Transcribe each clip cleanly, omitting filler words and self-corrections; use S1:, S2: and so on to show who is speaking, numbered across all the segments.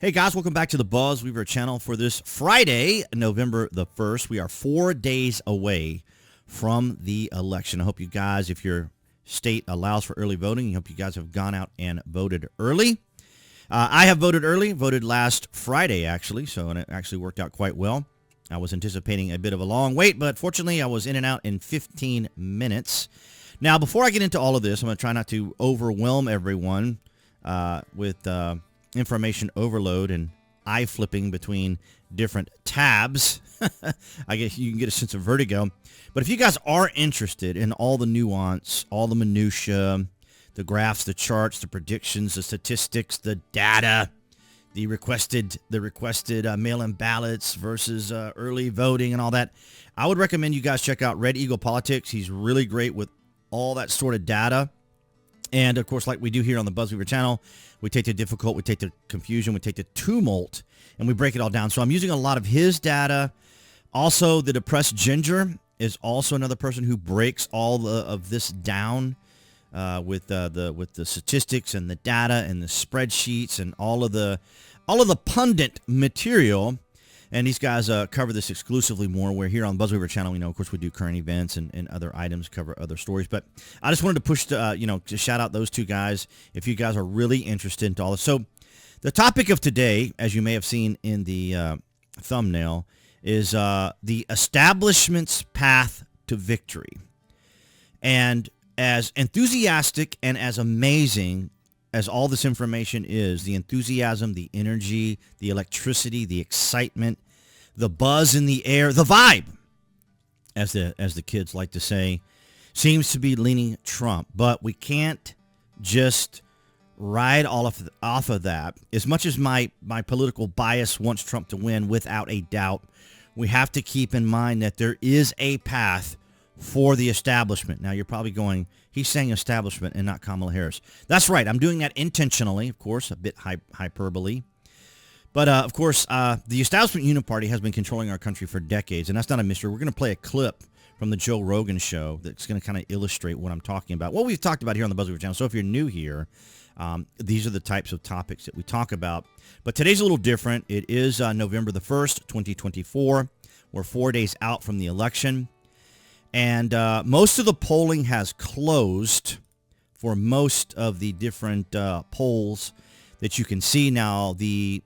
S1: Hey guys, welcome back to the BuzWeaver channel for this Friday, November the 1st. We are 4 days away from the election. I hope you guys, if your state allows for early voting, I hope you guys have gone out and voted early. I have voted early, voted last Friday actually, and it actually worked out quite well. I was anticipating a bit of a long wait, but fortunately I was in and out in 15 minutes. Now, before I get into all of this, I'm going to try not to overwhelm everyone with information overload and eye flipping between different tabs. I guess you can get a sense of vertigo. But if you guys are interested in all the nuance, all the minutia, the graphs, the charts, the predictions, the statistics, the data, the requested mail-in ballots versus early voting and all that, I would recommend you guys check out Red Eagle Politics. He's really great with all that sort of data. And, of course, like we do here on the BuzWeaver channel, we take the difficult, we take the confusion, we take the tumult, and we break it all down. So I'm using a lot of his data. Also, the Depressed Ginger is also another person who breaks all of this down with the statistics and the data and the spreadsheets and all of the pundit material. And these guys cover this exclusively more. We're here on the BuzWeaver channel. Of course, we do current events and other items, cover other stories. But I just wanted to push, to shout out those two guys if you guys are really interested in all this. So the topic of today, as you may have seen in the thumbnail, is the establishment's path to victory. And as enthusiastic and as amazing as all this information is, the enthusiasm, the energy, the electricity, the excitement, the buzz in the air, the vibe, as the kids like to say, seems to be leaning Trump. But we can't just ride off of that. As much as my political bias wants Trump to win, without a doubt, we have to keep in mind that there is a path for the establishment. Now, you're probably going, he's saying establishment and not Kamala Harris. That's right. I'm doing that intentionally, of course, a bit hyperbole. But, of course, the Establishment Uni-party has been controlling our country for decades, and that's not a mystery. We're going to play a clip from the Joe Rogan show that's going to kind of illustrate what I'm talking about, what we've talked about here on the BuzWeaver channel. So if you're new here, these are the types of topics that we talk about. But today's a little different. It is November the 1st, 2024. We're 4 days out from the election. And most of the polling has closed for most of the different polls that you can see now. The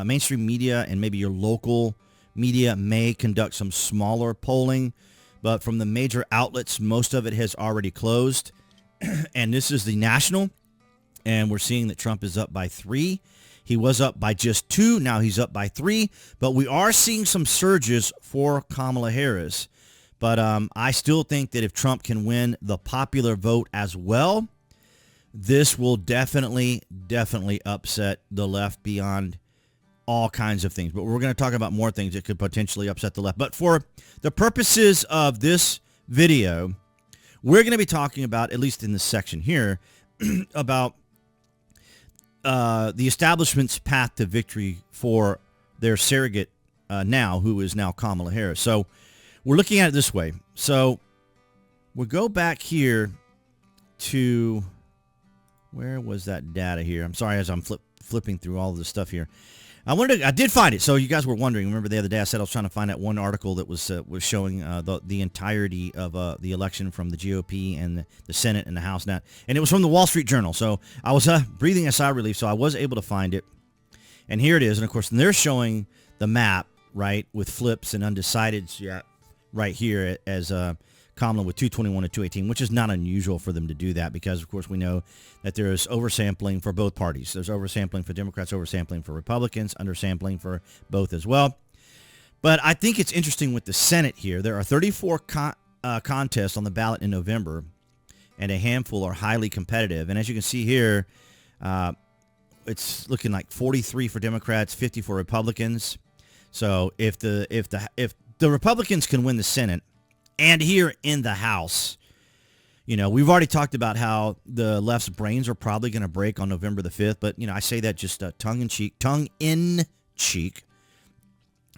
S1: mainstream media and maybe your local media may conduct some smaller polling, but from the major outlets, most of it has already closed. And this is the national, and we're seeing that Trump is up by 3. He was up by just 2. Now he's up by 3. But we are seeing some surges for Kamala Harris. But I still think that if Trump can win the popular vote as well, this will definitely upset the left beyond all kinds of things. But we're going to talk about more things that could potentially upset the left. But for the purposes of this video, we're going to be talking about, at least in this section here, about the establishment's path to victory for their surrogate now, who is now Kamala Harris. So we're looking at it this way. So we'll go back here to, where was that data here? I'm sorry, as I'm flipping through all of this stuff here. I did find it. So you guys were wondering. Remember the other day I said I was trying to find that one article that was showing the entirety of the election from the GOP and the Senate and the House now, and it was from the Wall Street Journal. So I was breathing a sigh of relief. So I was able to find it, and here it is. And of course, they're showing the map, right, with flips and undecideds. Yeah. Right here as Kamala with 221 to 218, which is not unusual for them to do that because, of course, we know that there is oversampling for both parties. There's oversampling for Democrats, oversampling for Republicans, undersampling for both as well. But I think it's interesting with the Senate here. There are 34 contests on the ballot in November, and a handful are highly competitive. And as you can see here, it's looking like 43 for Democrats, 50 for Republicans. So if the Republicans can win the Senate and here in the House, we've already talked about how the left's brains are probably going to break on November the 5th. But, I say that just tongue in cheek,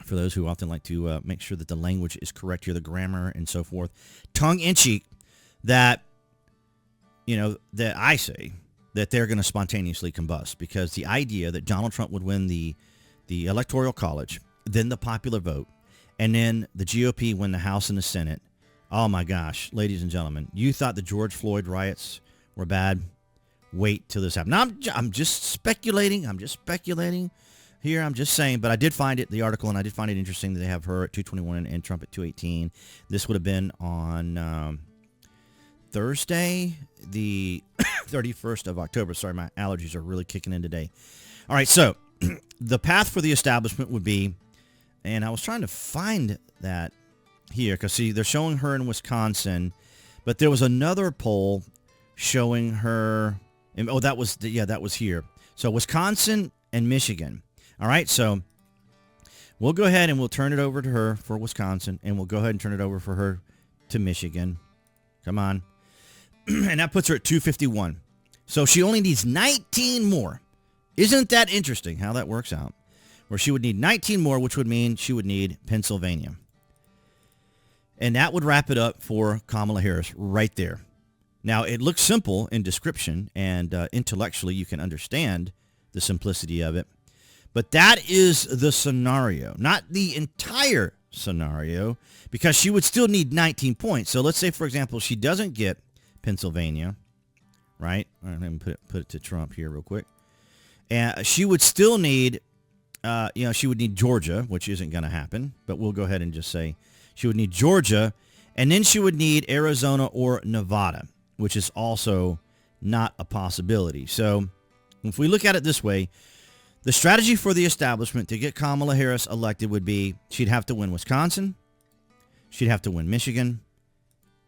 S1: for those who often like to make sure that the language is correct here, the grammar and so forth. Tongue in cheek that, that I say that they're going to spontaneously combust, because the idea that Donald Trump would win the Electoral College, then the popular vote, and then the GOP win the House and the Senate. Oh my gosh, ladies and gentlemen, you thought the George Floyd riots were bad? Wait till this happens. Now, I'm just speculating. I'm just speculating here. I'm just saying, but I did find it, the article, and I did find it interesting that they have her at 221 and Trump at 218. This would have been on Thursday, the 31st of October. Sorry, my allergies are really kicking in today. All right, so the path for the establishment would be, and I was trying to find that here, because see, they're showing her in Wisconsin, but there was another poll showing her, and, oh, that was here. So Wisconsin and Michigan. All right, so we'll go ahead and we'll turn it over to her for Wisconsin, and we'll go ahead and turn it over for her to Michigan. Come on. And that puts her at 251. So she only needs 19 more. Isn't that interesting how that works out? Where she would need 19 more, which would mean she would need Pennsylvania. And that would wrap it up for Kamala Harris right there. Now, it looks simple in description, and intellectually you can understand the simplicity of it. But that is the scenario, not the entire scenario, because she would still need 19 points. So let's say, for example, she doesn't get Pennsylvania, right? All right, let me put it to Trump here real quick. And she would still need, she would need Georgia, which isn't going to happen, but we'll go ahead and just say she would need Georgia, and then she would need Arizona or Nevada, which is also not a possibility. So if we look at it this way, the strategy for the establishment to get Kamala Harris elected would be she'd have to win Wisconsin, she'd have to win Michigan,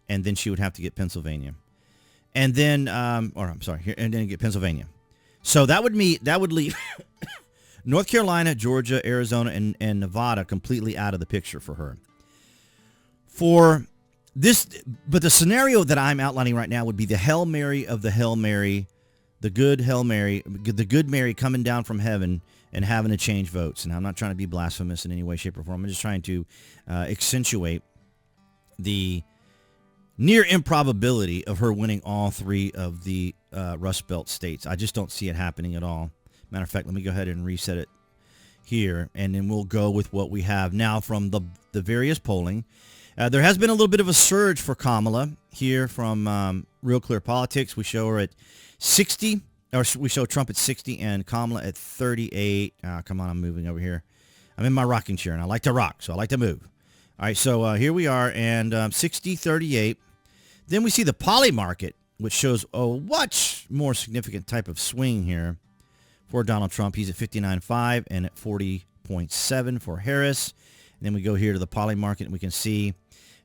S1: and then she would have to get Pennsylvania. And then, and then get Pennsylvania. So that would leave North Carolina, Georgia, Arizona, and Nevada completely out of the picture for her. For this, but the scenario that I'm outlining right now would be the Hail Mary of the Hail Mary, the good Hail Mary, the good Mary coming down from heaven and having to change votes. And I'm not trying to be blasphemous in any way, shape, or form. I'm just trying to accentuate the near improbability of her winning all three of the Rust Belt states. I just don't see it happening at all. Matter of fact, let me go ahead and reset it here, and then we'll go with what we have now from the various polling. There has been a little bit of a surge for Kamala here from Real Clear Politics. We show her at 60, or we show Trump at 60 and Kamala at 38. Come on, I'm moving over here. I'm in my rocking chair, and I like to rock, so I like to move. All right, so here we are, and 60, 38. Then we see the poly market, which shows a much more significant type of swing here for Donald Trump. He's at 59.5 and at 40.7 for Harris. And then we go here to the poly market, and we can see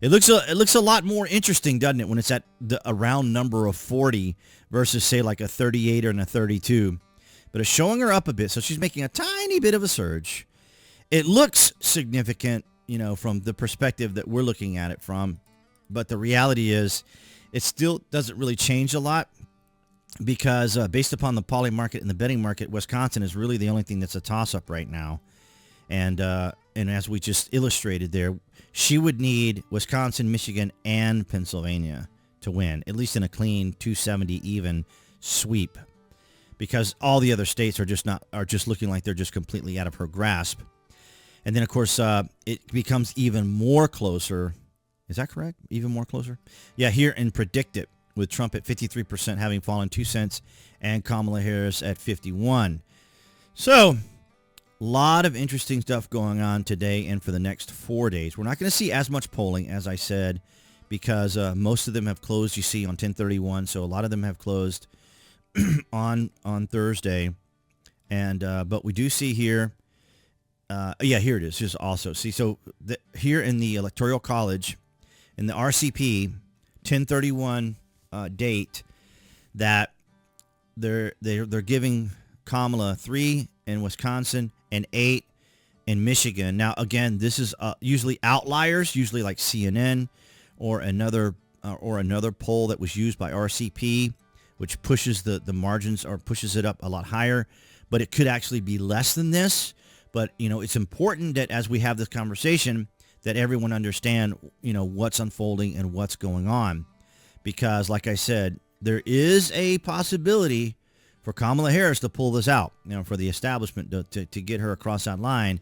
S1: it looks a lot more interesting, doesn't it, when it's at a round number of 40 versus, say, like a 38 or a 32. But it's showing her up a bit, so she's making a tiny bit of a surge. It looks significant, from the perspective that we're looking at it from. But the reality is it still doesn't really change a lot, because based upon the poly market and the betting market, Wisconsin is really the only thing that's a toss-up right now. And as we just illustrated there, she would need Wisconsin, Michigan, and Pennsylvania to win, at least in a clean 270 even sweep, because all the other states are just looking like they're just completely out of her grasp. And then, of course, it becomes even more closer. Is that correct? Even more closer? Yeah, here in Predict It, with Trump at 53% having fallen 2 cents and Kamala Harris at 51. So, a lot of interesting stuff going on today and for the next 4 days. We're not going to see as much polling, as I said, because most of them have closed, you see, on 10/31. So a lot of them have closed on Thursday. And but we do see here, here it is. Just also see, so here in the Electoral College, in the RCP 10/31 date, that they're giving Kamala 3 in Wisconsin and 8 in Michigan. Now, again, this is usually outliers, usually like CNN or another poll that was used by RCP, which pushes the margins or pushes it up a lot higher. But it could actually be less than this. But, it's important that as we have this conversation, that everyone understand, what's unfolding and what's going on. Because, like I said, there is a possibility for Kamala Harris to pull this out, for the establishment to get her across that line.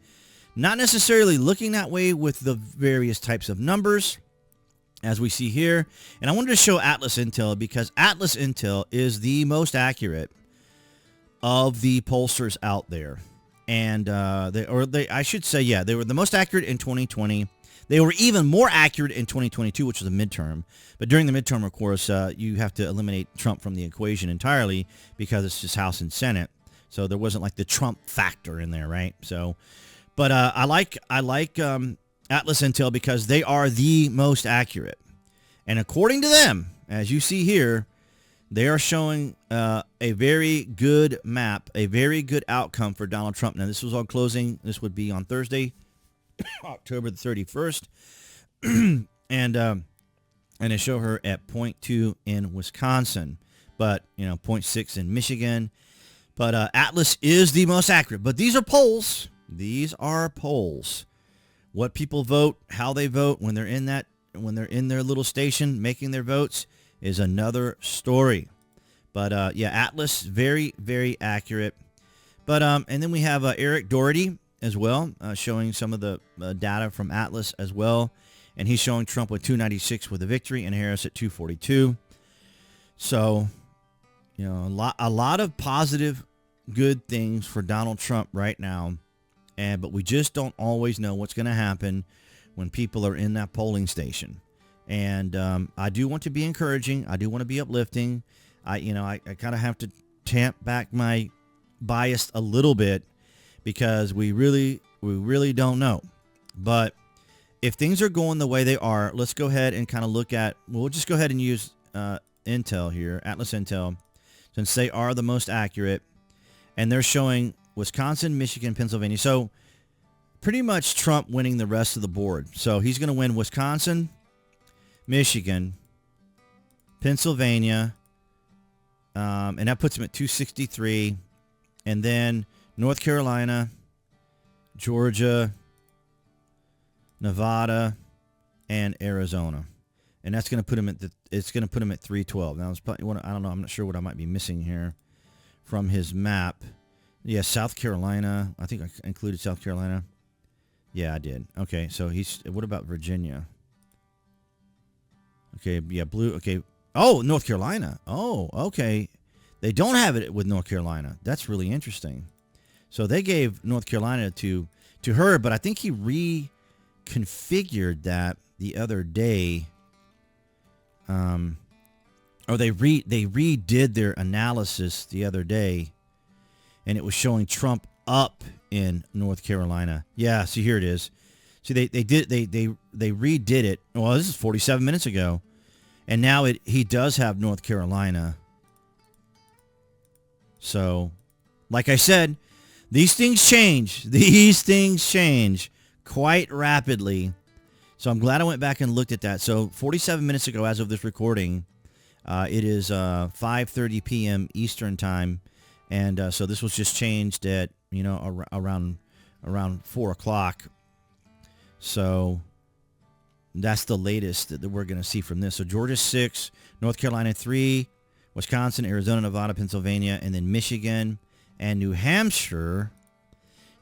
S1: Not necessarily looking that way with the various types of numbers, as we see here. And I wanted to show Atlas Intel because Atlas Intel is the most accurate of the pollsters out there. And I should say, yeah, they were the most accurate in 2020. They were even more accurate in 2022, which was a midterm. But during the midterm, of course, you have to eliminate Trump from the equation entirely because it's just House and Senate. So there wasn't like the Trump factor in there, right? So, but I like Atlas Intel because they are the most accurate. And according to them, as you see here, they are showing a very good map, a very good outcome for Donald Trump. Now, this was on closing. This would be on Thursday, October the 31st. and they show her at 0.2 in Wisconsin, but, 0.6 in Michigan. But Atlas is the most accurate. But these are polls. These are polls. What people vote, how they vote when they're in their little station making their votes is another story. But yeah, Atlas, very, very accurate. But and then we have Eric Doherty as well, showing some of the data from Atlas as well. And he's showing Trump with 296 with a victory and Harris at 242. So, a lot of positive, good things for Donald Trump right now. But we just don't always know what's going to happen when people are in that polling station. And I do want to be encouraging. I do want to be uplifting. I kind of have to tamp back my bias a little bit because we really don't know. But if things are going the way they are, let's go ahead and kind of look at, we'll just go ahead and use Intel here, Atlas Intel, since they are the most accurate. And they're showing Wisconsin, Michigan, Pennsylvania. So pretty much Trump winning the rest of the board. So he's going to win Wisconsin, Michigan, Pennsylvania, and that puts him at 263. And then North Carolina, Georgia, Nevada, and Arizona. And that's going to put him at it's going to put him at 312. Now, it's probably, I don't know. I'm not sure what I might be missing here from his map. Yeah, South Carolina. I think I included South Carolina. Yeah, I did. Okay, so what about Virginia? Okay, yeah, blue. Okay. Oh, North Carolina. Oh, okay. They don't have it with North Carolina. That's really interesting. So they gave North Carolina to her, but I think he reconfigured that the other day. Or they redid their analysis the other day, and it was showing Trump up in North Carolina. Yeah, see, here it is. See, they redid it. Well, this is 47 minutes ago, and now he does have North Carolina. So, like I said, these things change. These things change quite rapidly. So I'm glad I went back and looked at that. So 47 minutes ago, as of this recording, it is 5:30 p.m. Eastern time, and so this was just changed at around 4 o'clock. So that's the latest that we're going to see from this. So Georgia 6, North Carolina 3, Wisconsin, Arizona, Nevada, Pennsylvania, and then Michigan and New Hampshire.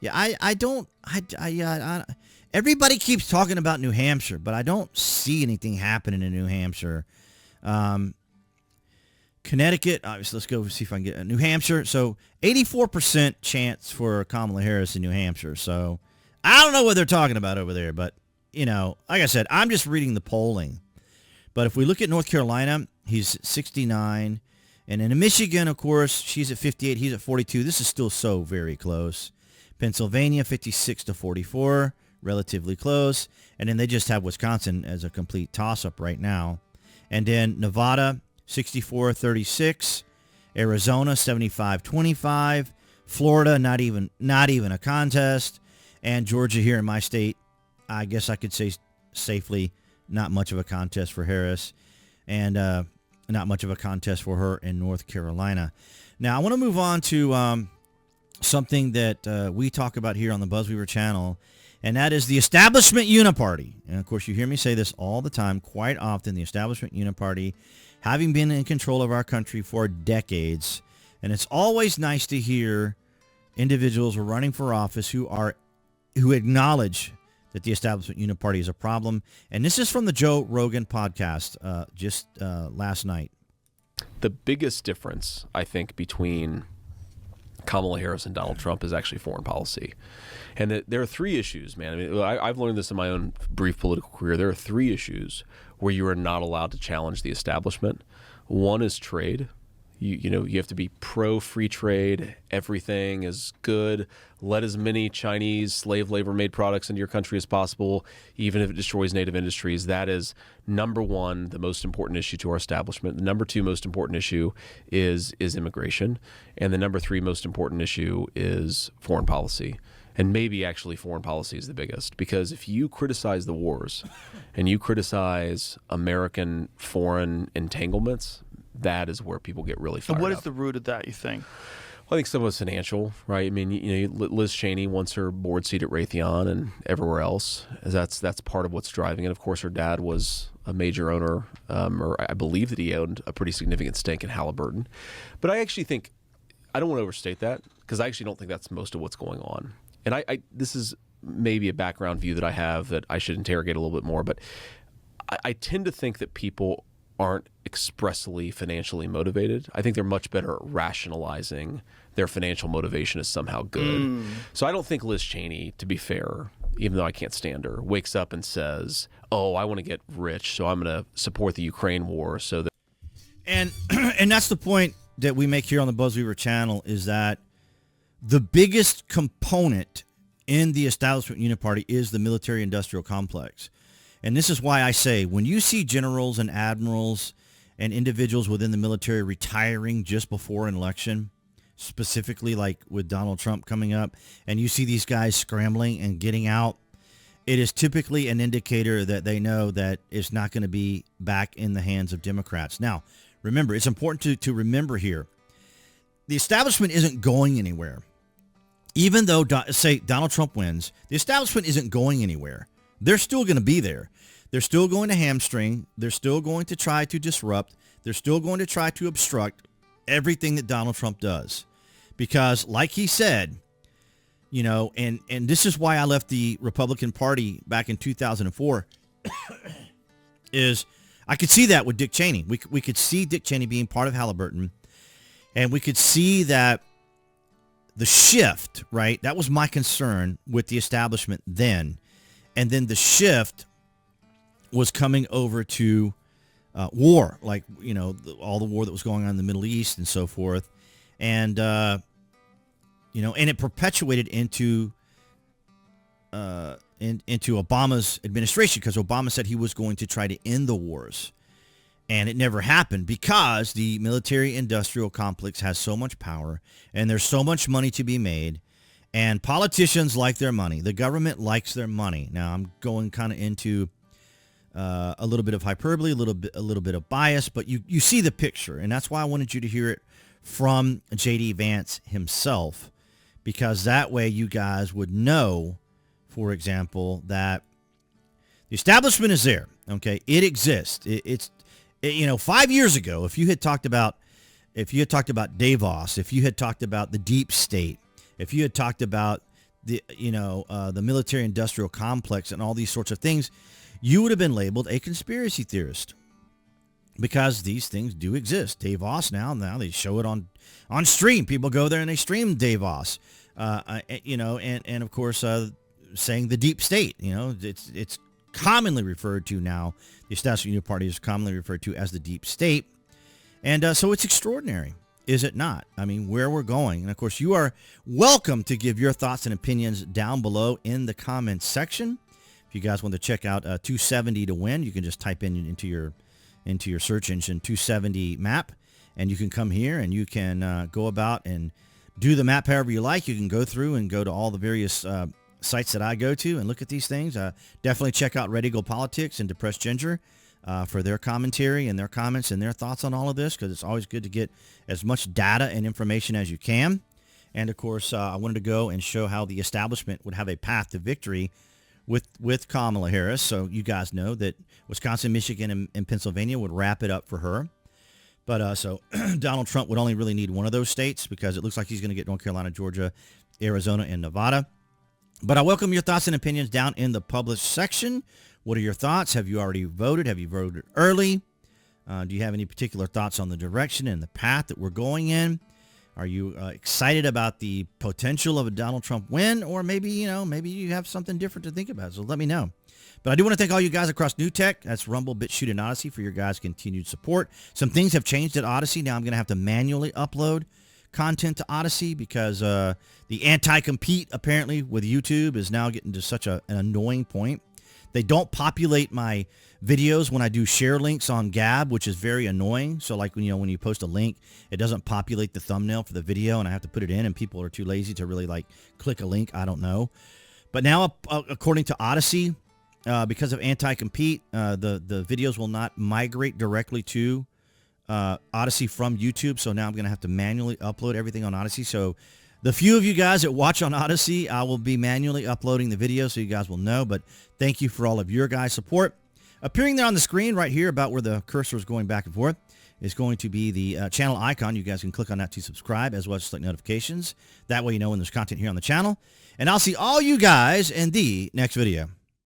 S1: Yeah, everybody keeps talking about New Hampshire, but I don't see anything happening in New Hampshire. Connecticut, obviously, let's go see if I can get New Hampshire. So 84% chance for Kamala Harris in New Hampshire. So I don't know what they're talking about over there, but, like I said, I'm just reading the polling. But if we look at North Carolina, he's at 69. And in Michigan, of course, she's at 58. He's at 42. This is still so very close. Pennsylvania, 56 to 44, relatively close. And then they just have Wisconsin as a complete toss-up right now. And then Nevada, 64-36. Arizona, 75-25. Florida, not even a contest. And Georgia here in my state, I guess I could say safely, not much of a contest for Harris. And not much of a contest for her in North Carolina. Now, I want to move on to something that we talk about here on the BuzWeaver channel, and that is the Establishment Uni-party. And, of course, you hear me say this all the time, quite often, the Establishment Uni-party, having been in control of our country for decades, And it's always nice to hear individuals who are running for office who acknowledge that the Establishment Uni-party is a problem. And this is from the Joe Rogan podcast just last night.
S2: The biggest difference, I think, between Kamala Harris and Donald Trump is actually foreign policy. And there are three issues, man. I mean, I've learned this in my own brief political career. There are three issues where you are not allowed to challenge the establishment. One is trade. You have to be pro-free trade. Everything is good. Let as many Chinese slave labor-made products into your country as possible, even if it destroys native industries. That is number one, the most important issue to our establishment. The number two most important issue is immigration. And the number three most important issue is foreign policy. And maybe actually foreign policy is the biggest. Because if you criticize the wars and you criticize American foreign entanglements, that is where people get really fired up.
S3: And what is the root of that, you think?
S2: Well, I think some of it's financial, right? I mean, Liz Cheney wants her board seat at Raytheon and everywhere else. That's part of what's driving it. Of course, her dad was a major owner, or I believe that he owned a pretty significant stake in Halliburton. But I actually think, I don't want to overstate that, because I actually don't think that's most of what's going on. And this is maybe a background view that I have that I should interrogate a little bit more, but I tend to think that people aren't expressly financially motivated. I think they're much better at rationalizing their financial motivation as somehow good. So I don't think Liz Cheney, to be fair, even though I can't stand her, wakes up and says, oh, I want to get rich, so I'm going to support the Ukraine war. So that.
S1: And that's the point that we make here on the BuzWeaver channel, is that the biggest component in the Establishment Uni-party is the military-industrial complex. And this is why I say, when you see generals and admirals and individuals within the military retiring just before an election, specifically like with Donald Trump coming up, and you see these guys scrambling and getting out, it is typically an indicator that they know that it's not going to be back in the hands of Democrats. Now, remember, it's important to remember here, the establishment isn't going anywhere. Even though, say, Donald Trump wins, the establishment isn't going anywhere. They're still going to be there. They're still going to hamstring. They're still going to try to disrupt. They're still going to try to obstruct everything that Donald Trump does. Because like he said, and this is why I left the Republican Party back in 2004, is I could see that with Dick Cheney. We could see Dick Cheney being part of Halliburton, and we could see that the shift, right? That was my concern with the establishment then. And then the shift was coming over to war, like, all the war that was going on in the Middle East and so forth. And, and it perpetuated into Obama's administration, because Obama said he was going to try to end the wars. And it never happened, because the military-industrial complex has so much power and there's so much money to be made. And politicians like their money. The government likes their money. Now, I'm going kind of into a little bit of hyperbole, a little bit of bias, but you see the picture. And that's why I wanted you to hear it from J.D. Vance himself, because that way you guys would know, for example, that the establishment is there. Okay, it exists. It's 5 years ago, if you had talked about Davos, if you had talked about the deep state, if you had talked about the military-industrial complex and all these sorts of things, you would have been labeled a conspiracy theorist, because these things do exist. Davos now they show it on stream. People go there and they stream Davos, and of course saying the deep state. It's commonly referred to now. The Establishment Uni-party is commonly referred to as the deep state, and so it's extraordinary. Is it not? I mean, where we're going. And, of course, you are welcome to give your thoughts and opinions down below in the comments section. If you guys want to check out 270 to win, you can just type into your search engine 270 map, and you can come here and you can go about and do the map however you like. You can go through and go to all the various sites that I go to and look at these things. Definitely check out Red Eagle Politics and Depressed Ginger for their commentary and their comments and their thoughts on all of this, because it's always good to get as much data and information as you can. And, of course, I wanted to go and show how the establishment would have a path to victory with Kamala Harris. So you guys know that Wisconsin, Michigan, and Pennsylvania would wrap it up for her. But so Donald Trump would only really need one of those states because it looks like he's going to get North Carolina, Georgia, Arizona, and Nevada. But I welcome your thoughts and opinions down in the published section. What are your thoughts? Have you already voted? Have you voted early? Do you have any particular thoughts on the direction and the path that we're going in? Are you excited about the potential of a Donald Trump win? Or maybe you have something different to think about. So let me know. But I do want to thank all you guys across New Tech. That's Rumble, BitChute, and Odyssey for your guys' continued support. Some things have changed at Odyssey. Now I'm going to have to manually upload content to Odyssey because the anti-compete apparently with YouTube is now getting to such an annoying point. They don't populate my videos when I do share links on Gab, which is very annoying. So like when you post a link, it doesn't populate the thumbnail for the video, and I have to put it in, and people are too lazy to really like click a link. I don't know. But now, according to Odyssey, because of anti-compete, the videos will not migrate directly to Odyssey from YouTube. So now I'm going to have to manually upload everything on Odyssey. So the few of you guys that watch on Odyssey, I will be manually uploading the video so you guys will know. But thank you for all of your guys' support. Appearing there on the screen right here about where the cursor is going back and forth is going to be the channel icon. You guys can click on that to subscribe as well as select notifications. That way you know when there's content here on the channel. And I'll see all you guys in the next video.